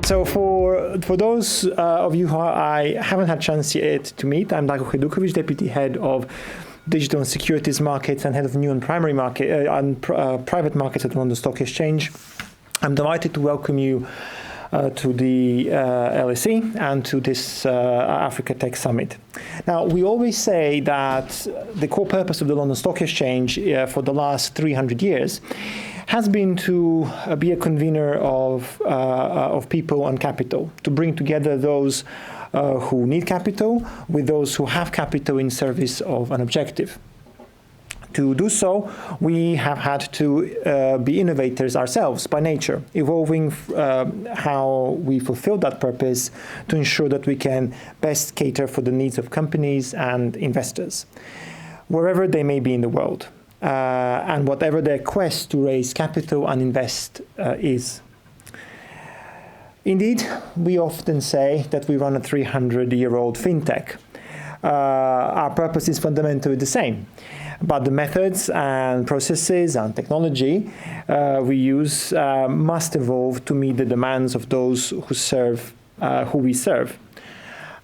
So for those of you who I haven't had a chance yet to meet, I'm Darko Hajdukovic, Deputy Head of Digital and Securities Markets and Head of New and Primary Market and Private Markets at London Stock Exchange. I'm delighted to welcome you to the LSE and to this Africa Tech Summit. Now, we always say that the core purpose of the London Stock Exchange for the last 300 years has been to be a convener of people and capital, to bring together those who need capital with those who have capital in service of an objective. To do so, we have had to be innovators ourselves by nature, evolving how we fulfill that purpose to ensure that we can best cater for the needs of companies and investors, wherever they may be in the world, and whatever their quest to raise capital and invest is. Indeed, we often say that we run a 300-year-old fintech. Our purpose is fundamentally the same, but the methods and processes and technology we use must evolve to meet the demands of those who we serve.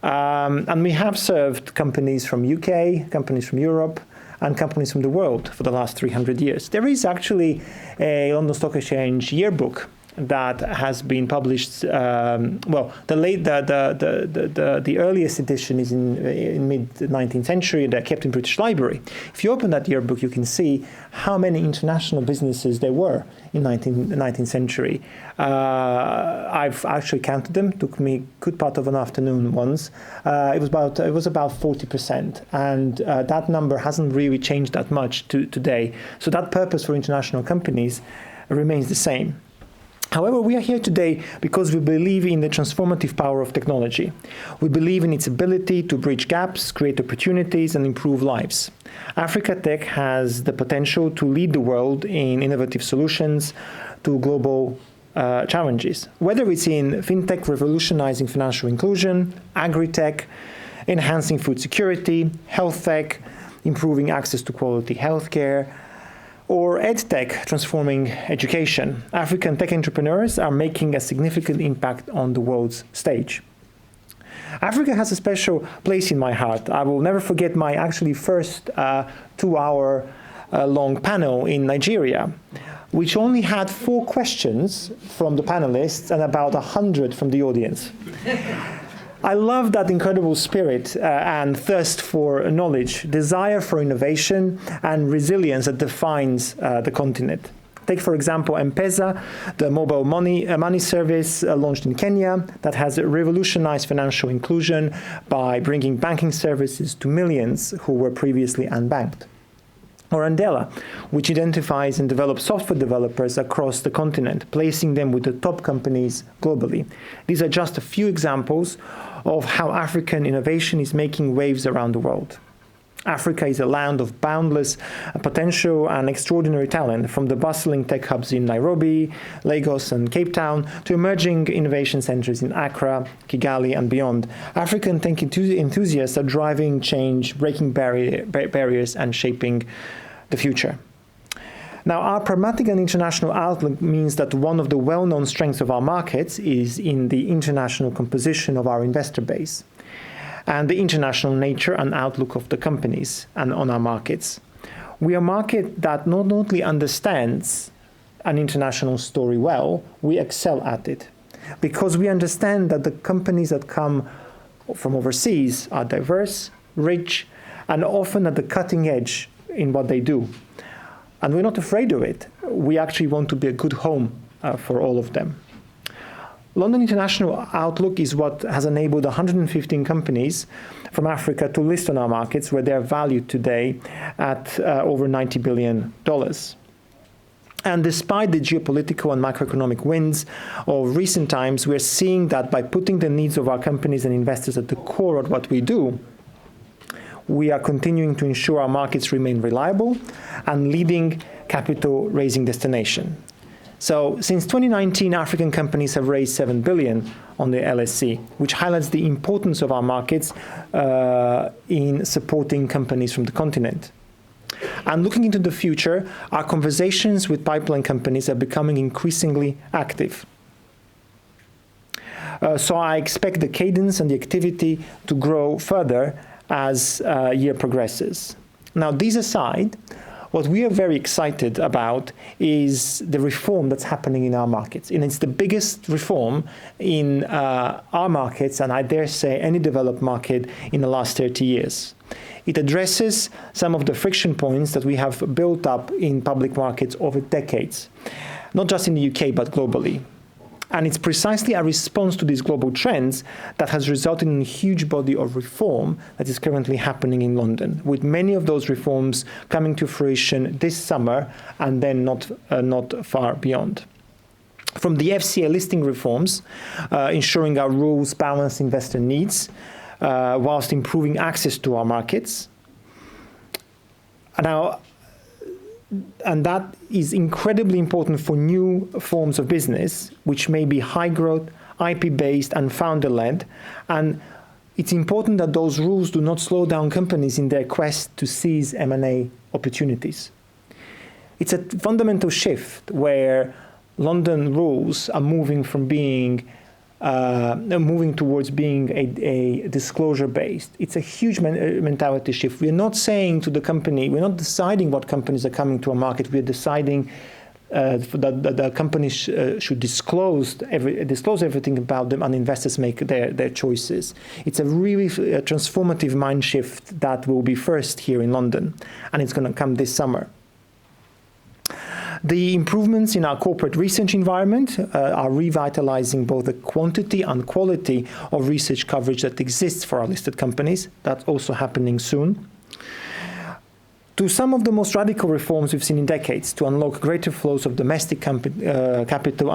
And we have served companies from UK, companies from Europe, and companies from the world for the last 300 years. There is actually a London Stock Exchange yearbook that has been published. Well, the earliest edition is in mid-19th century. They're kept in British Library. If you open that yearbook, you can see how many international businesses there were in 19th century. I've actually counted them. Took me a good part of an afternoon once. It was about 40%, and that number hasn't really changed that much today. So that purpose for international companies remains the same. However, we are here today because we believe in the transformative power of technology. We believe in its ability to bridge gaps, create opportunities, and improve lives. Africa Tech has the potential to lead the world in innovative solutions to global challenges, whether it's in fintech revolutionizing financial inclusion, agri-tech, enhancing food security, health tech, improving access to quality healthcare, or EdTech, transforming education. African tech entrepreneurs are making a significant impact on the world's stage. Africa has a special place in my heart. I will never forget my actually first 2-hour long panel in Nigeria, which only had 4 questions from the panelists and about 100 from the audience. I love that incredible spirit and thirst for knowledge, desire for innovation, and resilience that defines the continent. Take, for example, M-Pesa, the mobile money service launched in Kenya that has revolutionized financial inclusion by bringing banking services to millions who were previously unbanked. Or Andela, which identifies and develops software developers across the continent, placing them with the top companies globally. These are just a few examples of how African innovation is making waves around the world. Africa is a land of boundless potential and extraordinary talent, from the bustling tech hubs in Nairobi, Lagos, and Cape Town, to emerging innovation centers in Accra, Kigali, and beyond. African tech enthusiasts are driving change, breaking barriers, and shaping the future. Now, our pragmatic and international outlook means that one of the well-known strengths of our markets is in the international composition of our investor base and the international nature and outlook of the companies and on our markets. We are a market that not only understands an international story well, we excel at it, because we understand that the companies that come from overseas are diverse, rich, and often at the cutting edge in what they do. And we're not afraid of it. We actually want to be a good home for all of them. London International Outlook is what has enabled 115 companies from Africa to list on our markets, where they are valued today at over $90 billion. And despite the geopolitical and macroeconomic winds of recent times, we're seeing that by putting the needs of our companies and investors at the core of what we do, we are continuing to ensure our markets remain reliable and leading capital raising destination. So since 2019, African companies have raised $7 billion on the LSE, which highlights the importance of our markets in supporting companies from the continent. And looking into the future, our conversations with pipeline companies are becoming increasingly active. So I expect the cadence and the activity to grow further as year progresses. Now, these aside, what we are very excited about is the reform that's happening in our markets. And it's the biggest reform in our markets, and I dare say any developed market in the last 30 years. It addresses some of the friction points that we have built up in public markets over decades, not just in the UK, but globally. And it's precisely a response to these global trends that has resulted in a huge body of reform that is currently happening in London, with many of those reforms coming to fruition this summer and then not far beyond. From the FCA listing reforms, ensuring our rules balance investor needs, whilst improving access to our markets. And that is incredibly important for new forms of business, which may be high growth, IP-based and founder-led. And it's important that those rules do not slow down companies in their quest to seize M&A opportunities. It's a fundamental shift where London rules are moving from being moving towards being a disclosure-based. It's a huge mentality shift. We're not saying to the company, we're not deciding what companies are coming to a market. We're deciding that the companies should disclose everything about them, and investors make their choices. It's a really transformative mind shift that will be first here in London, and it's going to come this summer. The improvements in our corporate research environment are revitalizing both the quantity and quality of research coverage that exists for our listed companies. That's also happening soon. To some of the most radical reforms we've seen in decades to unlock greater flows of domestic capital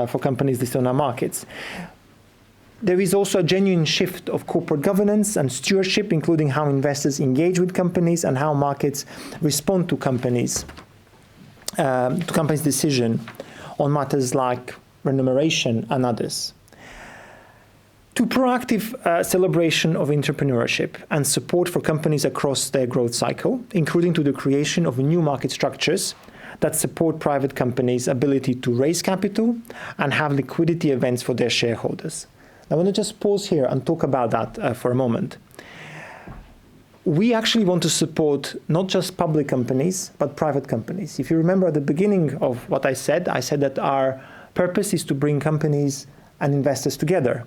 for companies listed on our markets. There is also a genuine shift of corporate governance and stewardship, including how investors engage with companies and how markets respond to companies' decision on matters like remuneration and others. To proactive celebration of entrepreneurship and support for companies across their growth cycle, including to the creation of new market structures that support private companies' ability to raise capital and have liquidity events for their shareholders. I want to just pause here and talk about that for a moment. We actually want to support not just public companies, but private companies. If you remember at the beginning of what I said that our purpose is to bring companies and investors together.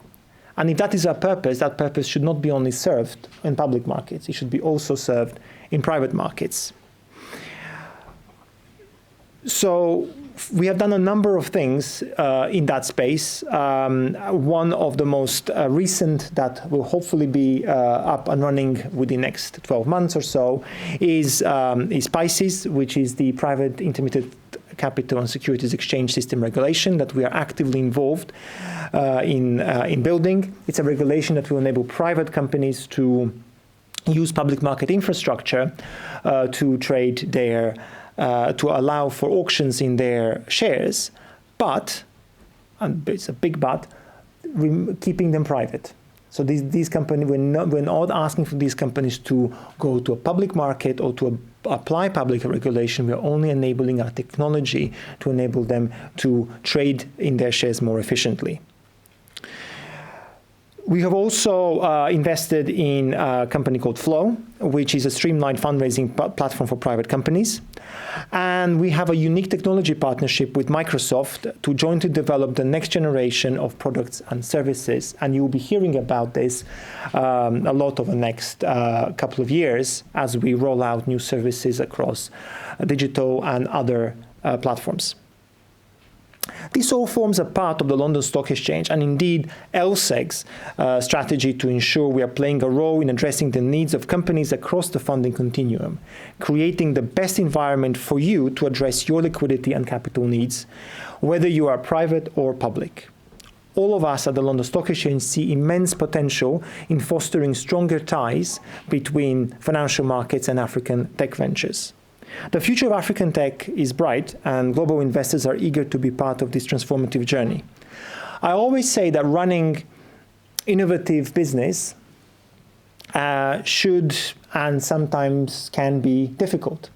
And if that is our purpose, that purpose should not be only served in public markets. It should be also served in private markets. So we have done a number of things in that space. One of the most recent that will hopefully be up and running within the next 12 months or so is PISES, which is the Private Intermediate Capital and Securities Exchange System regulation that we are actively involved in building. It's a regulation that will enable private companies to use public market infrastructure to trade their to allow for auctions in their shares, but, and it's a big but, keeping them private. So these companies, we're not asking for these companies to go to a public market or to apply public regulation. We're only enabling our technology to enable them to trade in their shares more efficiently. We have also invested in a company called Flow, which is a streamlined fundraising platform for private companies. And we have a unique technology partnership with Microsoft to jointly develop the next generation of products and services. And you'll be hearing about this a lot over the next couple of years as we roll out new services across digital and other platforms. This all forms a part of the London Stock Exchange and indeed LSEG's strategy to ensure we are playing a role in addressing the needs of companies across the funding continuum, creating the best environment for you to address your liquidity and capital needs, whether you are private or public. All of us at the London Stock Exchange see immense potential in fostering stronger ties between financial markets and African tech ventures. The future of African tech is bright, and global investors are eager to be part of this transformative journey. I always say that running innovative business should and sometimes can be difficult.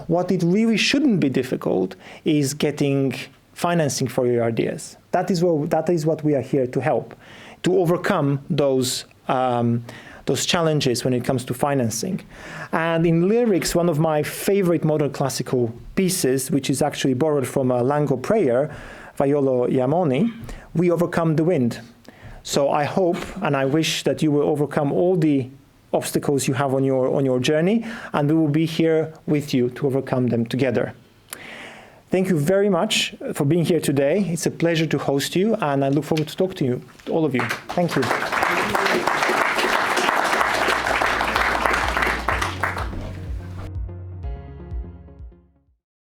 What it really shouldn't be difficult is getting financing for your ideas. That is what we are here to help, to overcome those challenges when it comes to financing. And in lyrics, one of my favorite modern classical pieces, which is actually borrowed from a Lango prayer, Vaiolo Iamoni, we overcome the wind. So I hope and I wish that you will overcome all the obstacles you have on your journey, and we will be here with you to overcome them together. Thank you very much for being here today. It's a pleasure to host you, and I look forward to talk to you, all of you. Thank you.